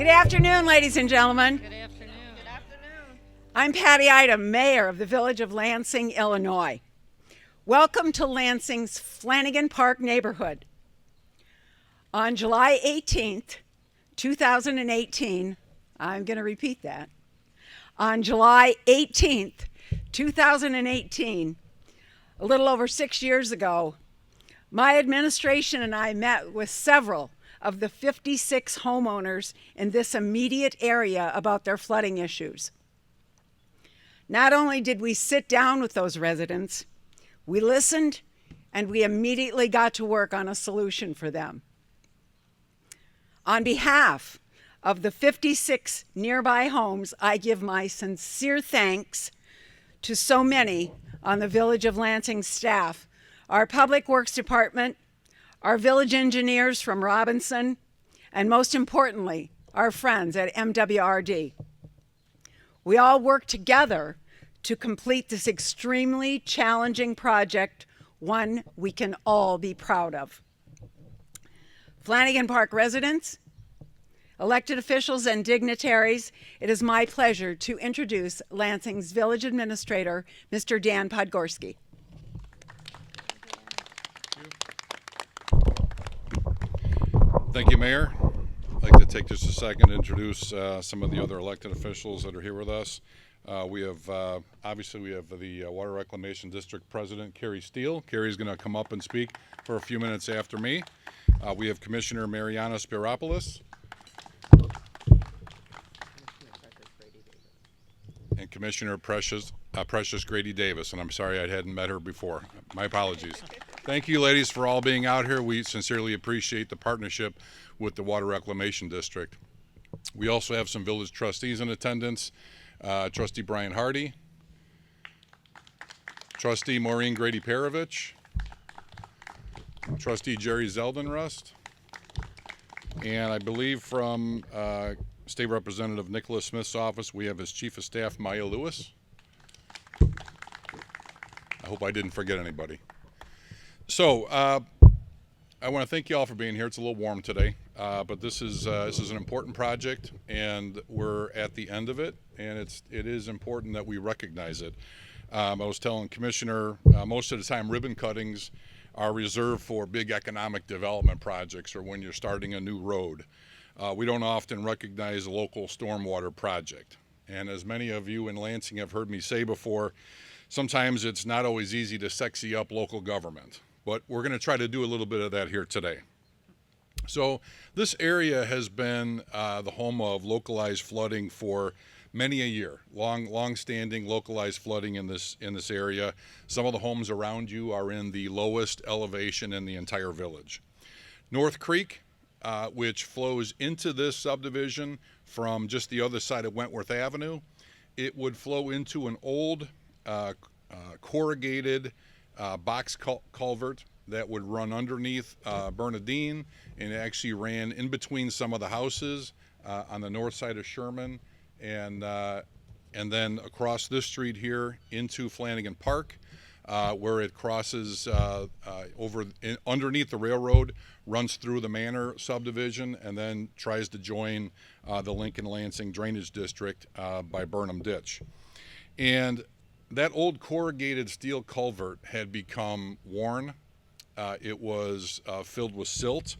Good afternoon, ladies and gentlemen. Good afternoon. Good afternoon. I'm Patty Item, Mayor of the Village of Lansing, Illinois. Welcome to Lansing's Flanagin Park neighborhood. On July 18th, 2018, I'm going to repeat that. On July 18th, 2018, a little over 6 years ago, my administration and I met with several of the 56 homeowners in this immediate area about their flooding issues. Not only did we sit down with those residents, we listened and we immediately got to work on a solution for them. On behalf of the 56 nearby homes, I give my sincere thanks to so many on the Village of Lansing staff, our Public Works Department, our village engineers from Robinson, and most importantly, our friends at MWRD. We all work together to complete this extremely challenging project, one we can all be proud of. Flanagin Park residents, elected officials, and dignitaries, it is my pleasure to introduce Lansing's Village Administrator, Mr. Dan Podgorski. Thank you, Mayor. I'd like to take just a second to introduce some of the other elected officials that are here with us. We have the Water Reclamation District President, Carrie Steele. Carrie's going to come up and speak for a few minutes after me. We have Commissioner Mariana Spiropoulos and Commissioner Precious Grady Davis. And I'm sorry I hadn't met her before. My apologies. Thank you, ladies, for all being out here. We sincerely appreciate the partnership with the Water Reclamation District. We also have some village trustees in attendance. Trustee Brian Hardy, Trustee Maureen Grady-Perovich, Trustee Jerry Zeldenrust, and I believe from State Representative Nicholas Smith's office, we have his Chief of Staff, Maya Lewis. I hope I didn't forget anybody. So I want to thank you all for being here. It's a little warm today, but this is an important project, and we're at the end of it, and it is important that we recognize it. I was telling Commissioner, most of the time ribbon cuttings are reserved for big economic development projects or when you're starting a new road. We don't often recognize a local stormwater project, and as many of you in Lansing have heard me say before, sometimes it's not always easy to sexy up local government. But we're going to try to do a little bit of that here today. So this area has been the home of localized flooding for many a year, long-standing localized flooding in this area. Some of the homes around you are in the lowest elevation in the entire village. North Creek, which flows into this subdivision from just the other side of Wentworth Avenue, it would flow into an old corrugated box culvert that would run underneath Bernadine, and it actually ran in between some of the houses on the north side of Sherman, and then across this street here into Flanagin Park, where it crosses underneath the railroad, runs through the Manor subdivision, and then tries to join the Lincoln-Lansing Drainage District by Burnham Ditch. And that old corrugated steel culvert had become worn. It was filled with silt,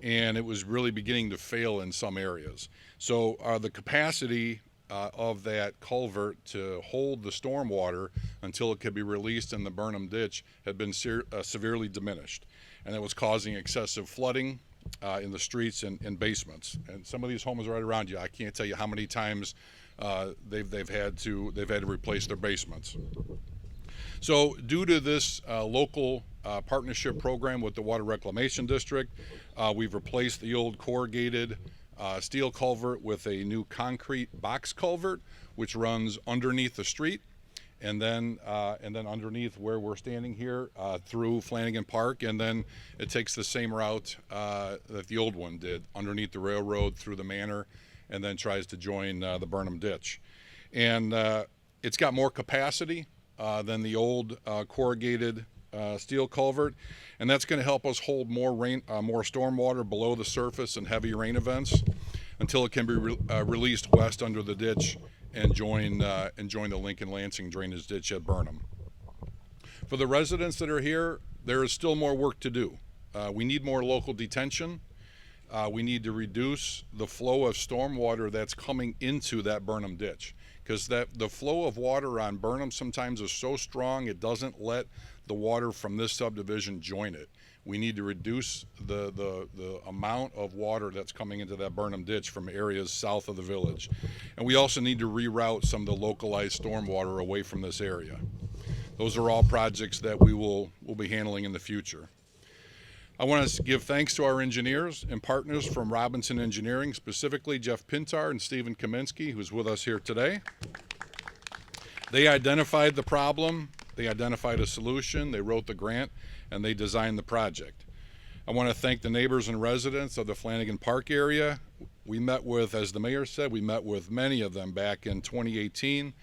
and it was really beginning to fail in some areas. So the capacity of that culvert to hold the stormwater until it could be released in the Burnham Ditch had been severely diminished. And it was causing excessive flooding in the streets and basements. And some of these homes right around you, I can't tell you how many times they've had to replace their basements. So due to this local partnership program with the Water Reclamation District, we've replaced the old corrugated steel culvert with a new concrete box culvert, which runs underneath the street, and then underneath where we're standing here through Flanagin Park, and then it takes the same route that the old one did, underneath the railroad through the Manor, and then tries to join the Burnham Ditch. And it's got more capacity than the old corrugated steel culvert, and that's going to help us hold more stormwater below the surface in heavy rain events. until it can be released west under the ditch and join the Lincoln Lansing drainage ditch at Burnham. For the residents that are here, there is still more work to do. We need more local detention. We need to reduce the flow of stormwater that's coming into that Burnham ditch, because the flow of water on Burnham sometimes is so strong it doesn't let the water from this subdivision join it. We need to reduce the amount of water that's coming into that Burnham ditch from areas south of the village. And we also need to reroute some of the localized stormwater away from this area. Those are all projects that we'll be handling in the future. I want to give thanks to our engineers and partners from Robinson Engineering, specifically Jeff Pintar and Stephen Kaminsky, who's with us here today. They identified the problem, they identified a solution, they wrote the grant, and they designed the project. I want to thank the neighbors and residents of the Flanagin Park area. We met with, as the mayor said, we met with many of them back in 2018.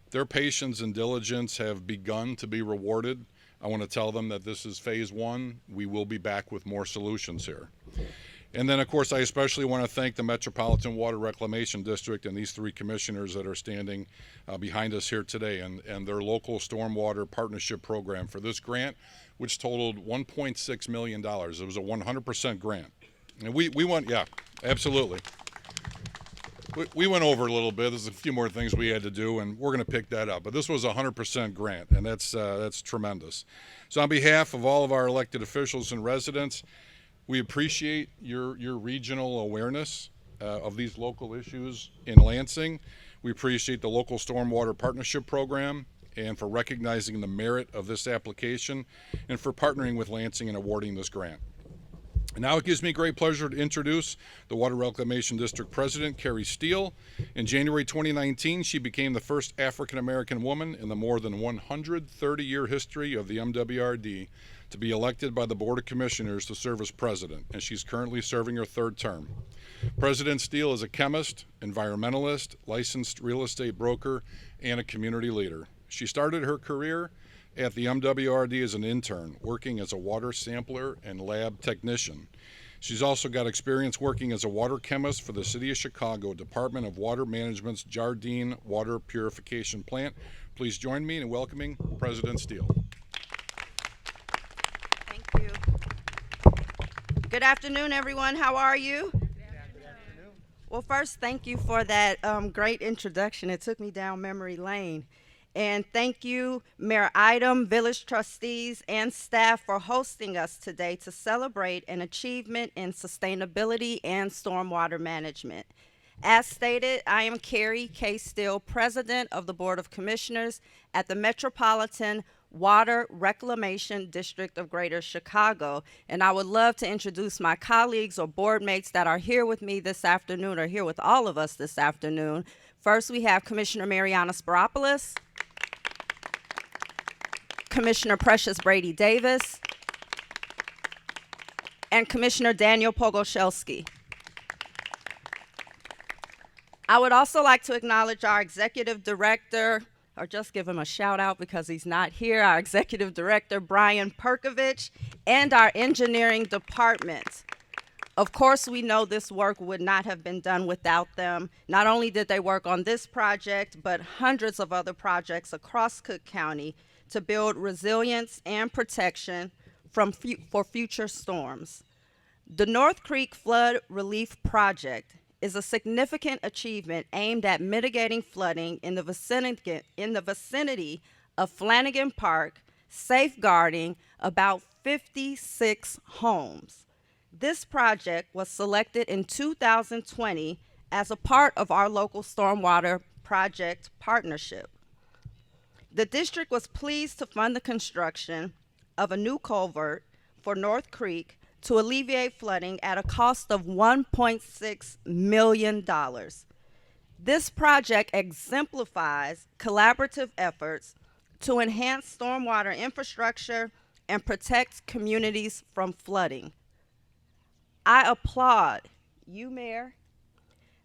Their patience and diligence have begun to be rewarded. I want to tell them that this is phase one. We will be back with more solutions here. And then, of course, I especially want to thank the Metropolitan Water Reclamation District and these three commissioners that are standing behind us here today, and their local stormwater partnership program for this grant, which totaled $1.6 million. It was a 100% grant. And we went, yeah, absolutely. We went over a little bit. There's a few more things we had to do, and we're going to pick that up. But this was a 100% grant, and that's tremendous. So on behalf of all of our elected officials and residents, we appreciate your regional awareness of these local issues in Lansing. We appreciate the local stormwater partnership program and for recognizing the merit of this application and for partnering with Lansing and awarding this grant. And now it gives me great pleasure to introduce the Water Reclamation District President, Carrie Steele. In January 2019, she became the first African-American woman in the more than 130-year history of the MWRD to be elected by the Board of Commissioners to serve as president, and she's currently serving her third term. President Steele is a chemist, environmentalist, licensed real estate broker, and a community leader. She started her career at the MWRD as an intern, working as a water sampler and lab technician. She's also got experience working as a water chemist for the City of Chicago Department of Water Management's Jardine Water Purification Plant. Please join me in welcoming President Steele. Thank you. Good afternoon, everyone. How are you? Good afternoon. Well, first, thank you for that great introduction. It took me down memory lane. And thank you, Mayor Idem, village trustees, and staff for hosting us today to celebrate an achievement in sustainability and stormwater management. As stated, I am Carrie K. Steele, President of the Board of Commissioners at the Metropolitan Water Reclamation District of Greater Chicago. And I would love to introduce my colleagues or board mates that are here with me this afternoon, or here with all of us this afternoon. First, we have Commissioner Mariana Spiropoulos, Commissioner Precious Brady Davis, and Commissioner Daniel Pogoszelski. I would also like to acknowledge our Executive Director, or just give him a shout out because he's not here, our Executive Director, Brian Perkovich, and our engineering department. Of course, we know this work would not have been done without them. Not only did they work on this project, but hundreds of other projects across Cook County to build resilience and protection for future storms. The North Creek Flood Relief Project is a significant achievement aimed at mitigating flooding in the vicinity of Flanagin Park, safeguarding about 56 homes. This project was selected in 2020 as a part of our local stormwater project partnership. The district was pleased to fund the construction of a new culvert for North Creek to alleviate flooding at a cost of $1.6 million. This project exemplifies collaborative efforts to enhance stormwater infrastructure and protect communities from flooding. I applaud you, Mayor,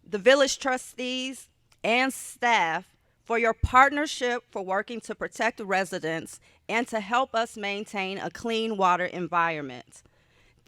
the village trustees, and staff for your partnership for working to protect residents and to help us maintain a clean water environment.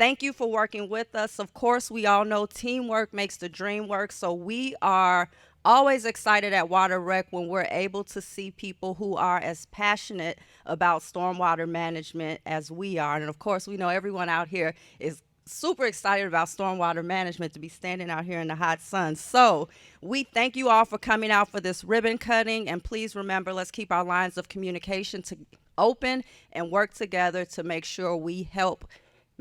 Thank you for working with us. Of course, we all know teamwork makes the dream work, so we are always excited at Water Rec when we're able to see people who are as passionate about stormwater management as we are. And of course, we know everyone out here is super excited about stormwater management to be standing out here in the hot sun. So we thank you all for coming out for this ribbon cutting, and please remember, let's keep our lines of communication open and work together to make sure we help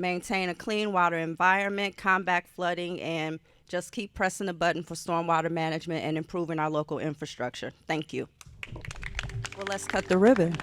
maintain a clean water environment, combat flooding, and just keep pressing the button for stormwater management and improving our local infrastructure. Thank you. Well, let's cut the ribbon.